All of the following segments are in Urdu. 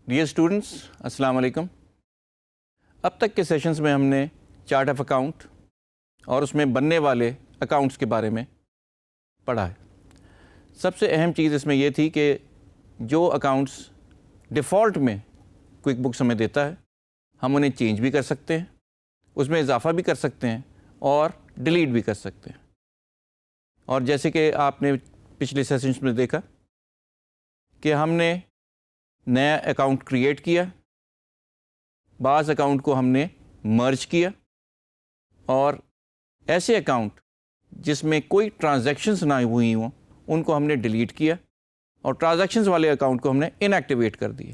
ڈیئر اسٹوڈنٹس، السلام علیکم۔ اب تک کے سیشنز میں ہم نے چارٹ آف اکاؤنٹ اور اس میں بننے والے اکاؤنٹس کے بارے میں پڑھا ہے۔ سب سے اہم چیز اس میں یہ تھی کہ جو اکاؤنٹس ڈیفالٹ میں کوئک بکس ہمیں دیتا ہے ہم انہیں چینج بھی کر سکتے ہیں، اس میں اضافہ بھی کر سکتے ہیں اور ڈیلیٹ بھی کر سکتے ہیں۔ اور جیسے کہ آپ نے پچھلے سیشنز میں دیکھا کہ ہم نے نیا اکاؤنٹ کریٹ کیا، بعض اکاؤنٹ کو ہم نے مرج کیا، اور ایسے اکاؤنٹ جس میں کوئی ٹرانزیکشنز نہ ہوئی ہوں ان کو ہم نے ڈیلیٹ کیا، اور ٹرانزیکشنز والے اکاؤنٹ کو ہم نے ان ایکٹیویٹ کر دیا۔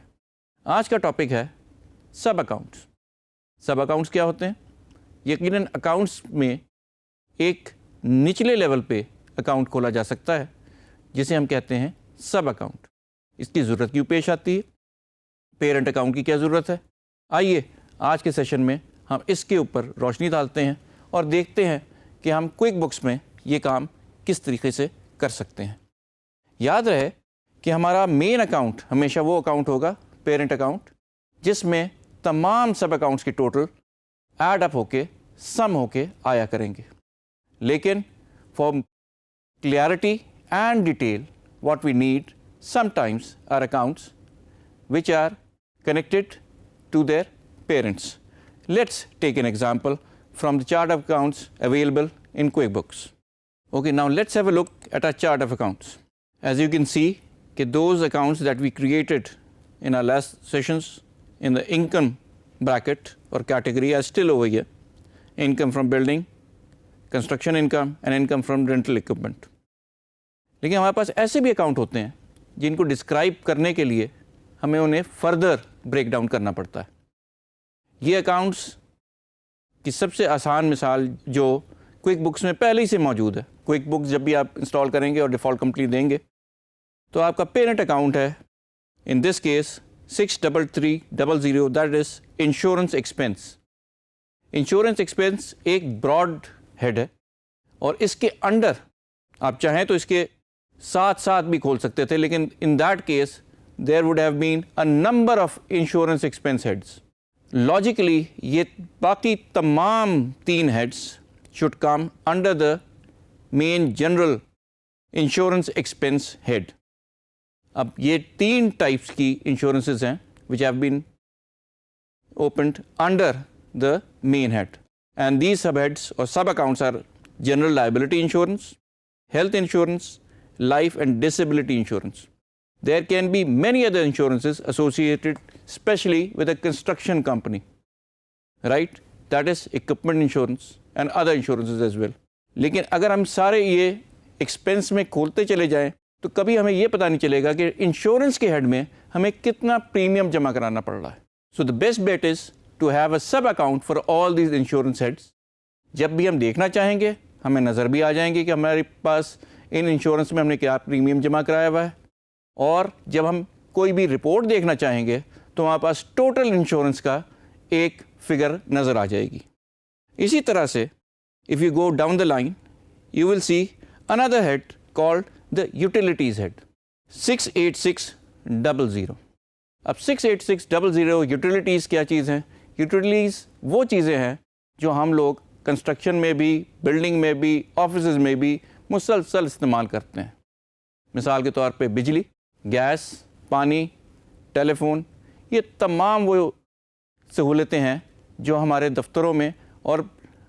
آج کا ٹاپک ہے سب اکاؤنٹس۔ سب اکاؤنٹس کیا ہوتے ہیں؟ یقیناً اکاؤنٹس میں ایک نچلے لیول پہ اکاؤنٹ کھولا جا سکتا ہے جسے ہم کہتے ہیں سب اکاؤنٹ۔ اس کی ضرورت کیوں پیش آتی ہے؟ پیرنٹ اکاؤنٹ کی کیا ضرورت ہے؟ آئیے آج کے سیشن میں ہم اس کے اوپر روشنی ڈالتے ہیں اور دیکھتے ہیں کہ ہم کوئک بکس میں یہ کام کس طریقے سے کر سکتے ہیں۔ یاد رہے کہ ہمارا مین اکاؤنٹ ہمیشہ وہ اکاؤنٹ ہوگا، پیرنٹ اکاؤنٹ، جس میں تمام سب اکاؤنٹس کے ٹوٹل ایڈ اپ ہو کے سم ہو کے آیا کریں گے۔ لیکن for clarity and detail what we need sometimes are accounts which are connected to their parents. Let's take an example from the chart of accounts available in QuickBooks. Okay, now let's have a look at our chart of accounts. As you can see, those accounts that we created in our last sessions in the income bracket or category are still over here. Income from building, construction income, and income from rental equipment. لیکن ہمارے پاس ایسے بھی اکاؤنٹ ہوتے ہیں جن کو ڈسکرائب کرنے کے لیے ہمیں انہیں فردر بریک ڈاؤن کرنا پڑتا ہے۔ یہ اکاؤنٹس کی سب سے آسان مثال جو کوئک بکس میں پہلے ہی سے موجود ہے، کوئک بکس جب بھی آپ انسٹال کریں گے اور ڈیفالٹ کمپلیٹ دیں گے تو آپ کا پیرنٹ اکاؤنٹ ہے، in this case 63300، that is insurance expense. Insurance expense ایک براڈ ہیڈ ہے، اور اس کے انڈر آپ چاہیں تو اس کے ساتھ ساتھ بھی کھول سکتے تھے، لیکن in that case there would have been a number of insurance expense heads. Logically یہ باقی تمام تین heads should come under the main general insurance expense head. اب یہ تین ٹائپس کی انشورنسز ہیں which have been opened under the main head, and these sub heads or sub accounts are general liability insurance, health insurance, life and disability insurance. There can be many other insurances associated especially with a construction company, right? That is equipment insurance and other insurances as well. لیکن اگر ہم سارے یہ ایکسپینس میں کھولتے چلے جائیں تو کبھی ہمیں یہ پتہ نہیں چلے گا کہ انشورنس کے ہیڈ میں ہمیں کتنا پریمیم جمع کرانا پڑ رہا ہے۔ So the best bet is to have a sub account for all these insurance heads. جب بھی ہم دیکھنا چاہیں گے ہمیں نظر بھی آ جائیں گے کہ ہمارے پاس ان انشورنس میں ہم نے کیا پریمیم جمع کرایا ہوا ہے، اور جب ہم کوئی بھی رپورٹ دیکھنا چاہیں گے تو ہمارے پاس ٹوٹل انشورنس کا ایک فگر نظر آ جائے گی۔ اسی طرح سے if you go down the line you will see اندر head called the utilities head, 68600۔ اب 68600 یوٹیلیٹیز کیا چیز ہیں؟ یوٹیلیٹیز وہ چیزیں ہیں جو ہم لوگ کنسٹرکشن میں بھی، بلڈنگ میں بھی، آفیسز میں بھی مسلسل استعمال کرتے ہیں۔ مثال کے طور پہ بجلی، گیس، پانی، ٹیلی فون، یہ تمام وہ سہولتیں ہیں جو ہمارے دفتروں میں اور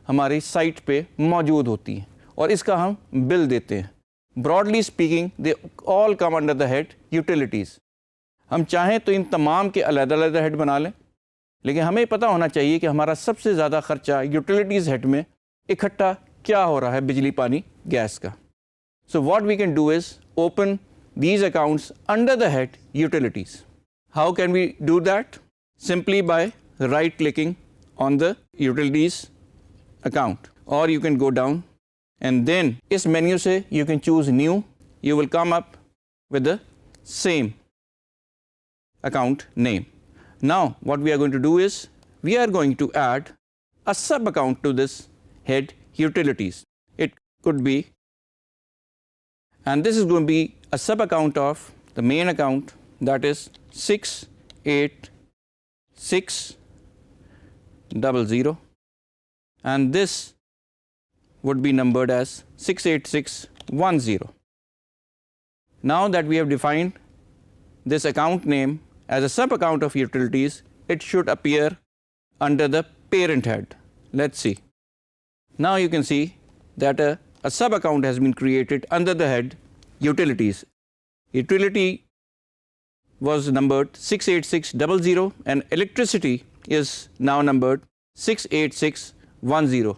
ہماری سائٹ پہ موجود ہوتی ہیں، اور اس کا ہم بل دیتے ہیں۔ Broadly speaking they all come under the head utilities. ہم چاہیں تو ان تمام کے علیحدہ علیحدہ ہیڈ بنا لیں، لیکن ہمیں پتہ ہونا چاہیے کہ ہمارا سب سے زیادہ خرچہ یوٹیلیٹیز ہیڈ میں اکٹھا کیا ہو رہا ہے، بجلی، پانی، گیس کا۔ So what we can do is open these accounts under the head utilities. How can we do that? Simply by right clicking on the utilities account, اور you can go down and then اس مینیو سے you can choose new, you will come up with the same account name. Now what we are going to do is we are going to add a sub account to this head utilities. It could be, and this is going to be a sub account of the main account, that is 68600, and this would be numbered as 68610. Now that we have defined this account name as a sub-account of utilities, it should appear under the parent head. Let's see. Now you can see that a sub-account has been created under the head utilities. Utility was numbered 68600 and electricity is now numbered 68610.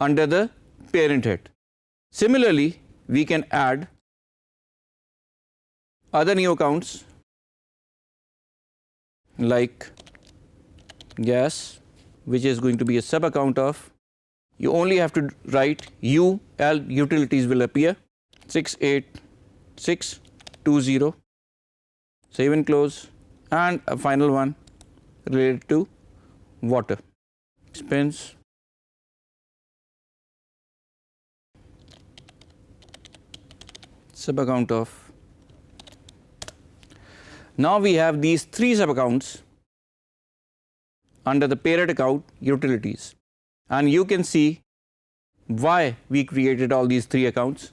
under the parent head. Similarly, we can add other new accounts like gas, which is going to be a sub account of, you only have to write UL, utilities will appear 68620, save and close, and a final one related to water expense sub account of. Now we have these three sub accounts under the parent account utilities, and you can see why we created all these three accounts.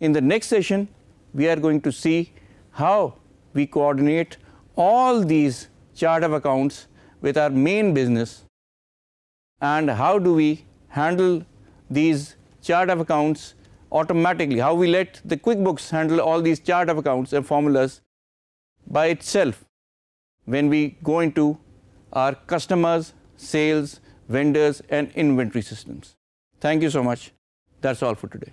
In the next session, we are going to see how we coordinate all these chart of accounts with our main business, and how do we handle these chart of accounts automatically, how we let the QuickBooks handle all these chart of accounts and formulas by itself when we go into our customers, sales, vendors and inventory systems. Thank you so much. That's all for today.